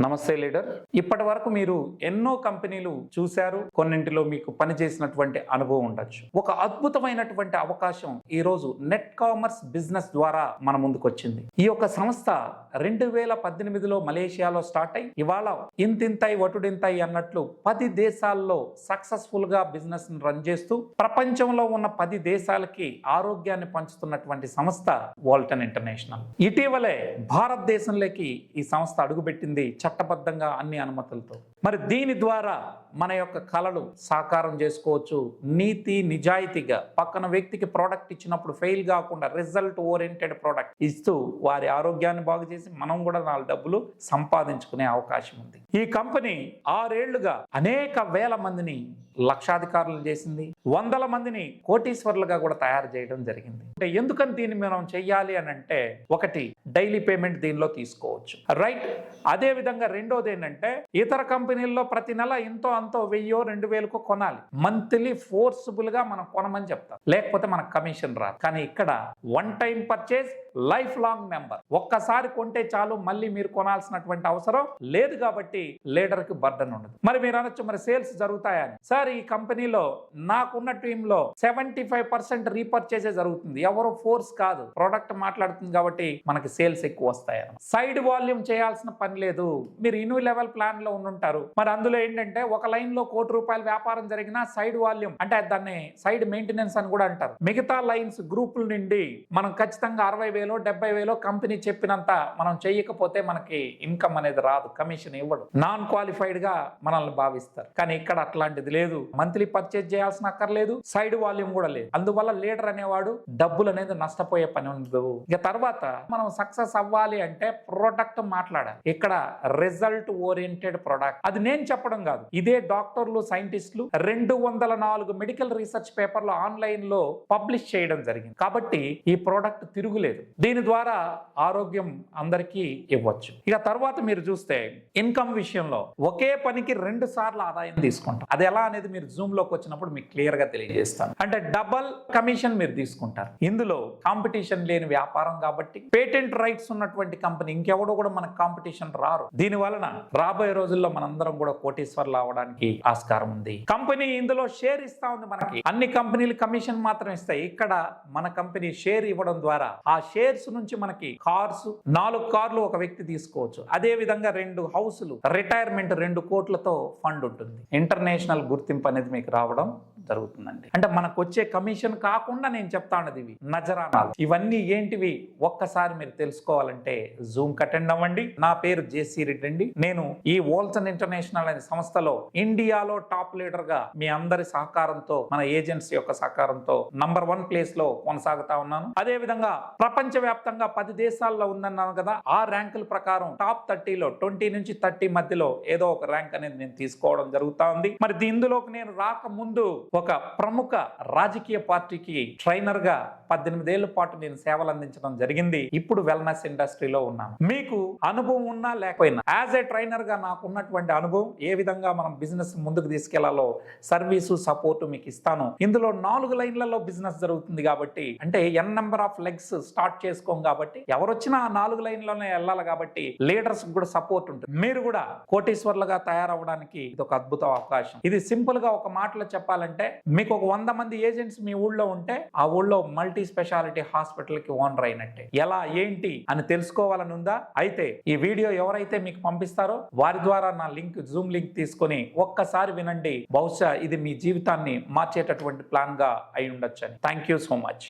నమస్తే లీడర్. ఇప్పటి వరకు మీరు ఎన్నో కంపెనీలు చూశారు, కొన్నింటిలో మీకు పనిచేసినటువంటి అనుభవం ఉండొచ్చు. ఒక అద్భుతమైనటువంటి అవకాశం ఈ రోజు నెట్ కామర్స్ బిజినెస్ ద్వారా మన ముందుకు వచ్చింది. ఈ యొక్క సంస్థ 2018లో మలేషియాలో స్టార్ట్ అయి ఇవాళ ఇంతింతై వటుడింతై అన్నట్లు 10 దేశాల్లో సక్సెస్ఫుల్ గా బిజినెస్ రన్ చేస్తూ ప్రపంచంలో ఉన్న 10 దేశాలకి ఆరోగ్యాన్ని పంచుతున్నటువంటి సంస్థ వాల్టన్ ఇంటర్నేషనల్. ఇటీవలే భారతదేశంలోకి ఈ సంస్థ అడుగుపెట్టింది చట్టబద్ధంగా అన్ని అనుమతులతో. మరి దీని ద్వారా మన యొక్క కళలు సాకారం చేసుకోవచ్చు. నీతి నిజాయితీగా పక్కన వ్యక్తికి ప్రోడక్ట్ ఇచ్చినప్పుడు ఫెయిల్ కాకుండా రిజల్ట్ ఓరియంటెడ్ ప్రోడక్ట్ ఇస్తూ వారి ఆరోగ్యాన్ని బాగు చేసి మనం కూడా 4 డబ్బులు సంపాదించుకునే అవకాశం ఉంది. ఈ కంపెనీ 6 ఏళ్లుగా అనేక వేల మందిని లక్షాధికారులు చేసింది, వందల మందిని కోటీశ్వర్లుగా కూడా తయారు చేయడం జరిగింది. అంటే ఎందుకని దీన్ని మనం చెయ్యాలి అని అంటే, ఒకటి డైలీ పేమెంట్ దీనిలో తీసుకోవచ్చు, రైట్. అదే విధంగా రెండోది ఏంటంటే, ఇతర కంపెనీల్లో ప్రతి నెల ఎంతో అంతో 1000-2000 కొనాలి. మంత్లీ ఫోర్స్ఫుల్ గా మనం కొనమని చెప్తాం, లేకపోతే మనకు కమిషన్ రాదు. కానీ ఇక్కడ one time purchase, life long member. ఒక్కసారి కొంటే చాలు, మళ్ళీ మీరు కొనాల్సినటువంటి అవసరం లేదు. కాబట్టి లీడర్ కి బర్డన్ ఉండదు. మరి మీరు అనొచ్చు, మరి సేల్స్ జరుగుతాయని. సార్, ఈ కంపెనీలో నాకున్న టీంలో 75% రీపర్చేజే జరుగుతుంది. ఎవరు ఫోర్స్ కాదు, ప్రోడక్ట్ మాట్లాడుతుంది కాబట్టి మనకి సేల్స్ ఎక్కువ వస్తాయి. సైడ్ వాల్యూమ్ చేయాల్సిన పని లేదు. మీరు ఇన్యూ లెవెల్ ప్లాన్ లో ఉండుంటారు. మరి అందులో ఏంటంటే, ఒక లైన్ లో ₹1,00,00,000 వ్యాపారం జరిగినా సైడ్ వాల్యూమ్ అంటే దాన్ని సైడ్ మెయింటెనెన్స్ అని కూడా అంటారు. మిగతా లైన్స్ గ్రూపుల నుండి మనం ఖచ్చితంగా 60,000-70,000 కంపెనీ చెప్పినంత మనం చేయకపోతే మనకి ఇన్కమ్ అనేది రాదు, కమిషన్ ఇవ్వడు, నాన్ క్వాలిఫైడ్ గా మనల్ని భావిస్తారు. కానీ ఇక్కడ అట్లాంటిది లేదు. మంత్లీ పర్చేజ్ చేయాల్సిన అక్కర్లేదు, సైడ్ వాల్యూమ్ కూడా లేదు. అందువల్ల లీడర్ అనేవాడు డబ్బులు అనేది నష్టపోయే పని ఉండదు. ఇక తర్వాత మనం సక్సెస్ అవ్వాలి అంటే ప్రోడక్ట్ మాట్లాడాలి. ఇక్కడ రిజల్ట్ ఓరియంటెడ్ ప్రోడక్ట్. అది నేను చెప్పడం కాదు, ఇదే డాక్టర్లు, సైంటిస్టులు 204 మెడికల్ రీసెర్చ్ పేపర్లు ఆన్లైన్ లో పబ్లిష్ చేయడం జరిగింది. కాబట్టి ఈ ప్రోడక్ట్ తిరుగులేదు. దీని ద్వారా ఆరోగ్యం అందరికీ ఇవ్వచ్చు. ఇక తర్వాత మీరు చూస్తే ఇన్కమ్ విషయంలో ఒకే పనికి 2 సార్లు ఆదాయం తీసుకుంటాం. అది ఎలా అనేది మీరు జూమ్ లోకి వచ్చినప్పుడు మీకు క్లియర్ గా తెలియజేస్తాను. అంటే డబల్ కమిషన్ మీరు తీసుకుంటారు. ఇందులో కాంపిటీషన్ లేని వ్యాపారం కాబట్టి, పేటెంట్ రైట్స్ ఉన్నటువంటి కంపెనీ ఇంకెవడో కూడా మనకు కాంపిటీషన్ రారు. దీని వలన రాబోయే రోజుల్లో మనందరం కూడా కోటీశ్వర్లు అవడానికి ఆస్కారం ఉంది. కంపెనీ ఇందులో షేర్ ఇస్తా ఉంది. మనకి అన్ని కంపెనీలు కమిషన్ మాత్రం ఇస్తాయి. ఇక్కడ మన కంపెనీ షేర్ ఇవ్వడం ద్వారా ఆ షేర్స్ నుంచి మనకి కార్స్, 4 కార్లు ఒక వ్యక్తి తీసుకోవచ్చు. అదే విధంగా 2 హౌసులు, రిటైర్మెంట్ 2 కోట్లతో ఫండ్ ఉంటుంది. ఇంటర్నేషనల్ గుర్తింపు అనేది మీకు రావడం జరుగుతుందండి. అంటే మనకు వచ్చే కమిషన్ కాకుండా నేను చెప్తాను, ఇవి నజరానాలు. ఇవన్నీ ఏంటివి ఒక్కసారి మీరు తెలుసుకోవాలంటే జూమ్ అటెండ్ అవ్వండి. నా పేరు జేసీ రెడ్డి అండి. నేను ఈ వాల్టన్ ఇంటర్నేషనల్ అనే సంస్థలో ఇండియాలో టాప్ లీడర్ గా మీ అందరి సహకారంతో, మన ఏజెన్సీ యొక్క సహకారంతో నంబర్ 1 ప్లేస్ లో కొనసాగుతా ఉన్నాను. అదే విధంగా ప్రపంచ వ్యాప్తంగా 10 దేశాల్లో ఉందన్నాను కదా, ఆ ర్యాంకుల ప్రకారం టాప్ 30లో 20 నుంచి 30 మధ్యలో ఏదో ఒక ర్యాంక్ అనేది నేను తీసుకోవడం జరుగుతా ఉంది. మరి ఇందులోకి నేను రాకముందు ఒక ప్రముఖ రాజకీయ పార్టీకి ట్రైనర్ గా 18 ఏళ్ల పాటు నేను సేవలు అందించడం జరిగింది. ఇప్పుడు వెల్నెస్ ఇండస్ట్రీలో ఉన్నాను. మీకు అనుభవం ఉన్నా లేకపోయినా యాజ్ ఏ ట్రైనర్ గా నాకు ఉన్నటువంటి అనుభవం, ఏ విధంగా మనం బిజినెస్ ముందుకు తీసుకెళ్లాలో సర్వీసు, సపోర్ట్ మీకు ఇస్తాను. ఇందులో 4 లైన్లలో బిజినెస్ జరుగుతుంది కాబట్టి, అంటే n number of legs start చేసుకోం కాబట్టి, ఎవరొచ్చినా ఆ 4 లైన్లోనే వెళ్ళాలి. కాబట్టి లీడర్స్ కూడా సపోర్ట్ ఉంటుంది. మీరు కూడా కోటీశ్వర్లుగా తయారవడానికి ఇది ఒక అద్భుత అవకాశం. ఇది సింపుల్ గా ఒక మాటలో చెప్పాలంటే, మీకు ఒక 100 మంది ఏజెంట్స్ మీ ఊళ్ళో ఉంటే ఆ ఊళ్ళో మల్టీ స్పెషాలిటీ హాస్పిటల్ కి ఓనర్ అయినట్టే. ఎలా ఏంటి అని తెలుసుకోవాలని ఉందా? అయితే ఈ వీడియో ఎవరైతే మీకు పంపిస్తారో వారి ద్వారా నా జూమ్ లింక్ తీసుకొని ఒక్కసారి వినండి. బహుశా ఇది మీ జీవితాన్ని మార్చేటటువంటి ప్లాన్ గా అయి ఉండొచ్చు. Thank you so much.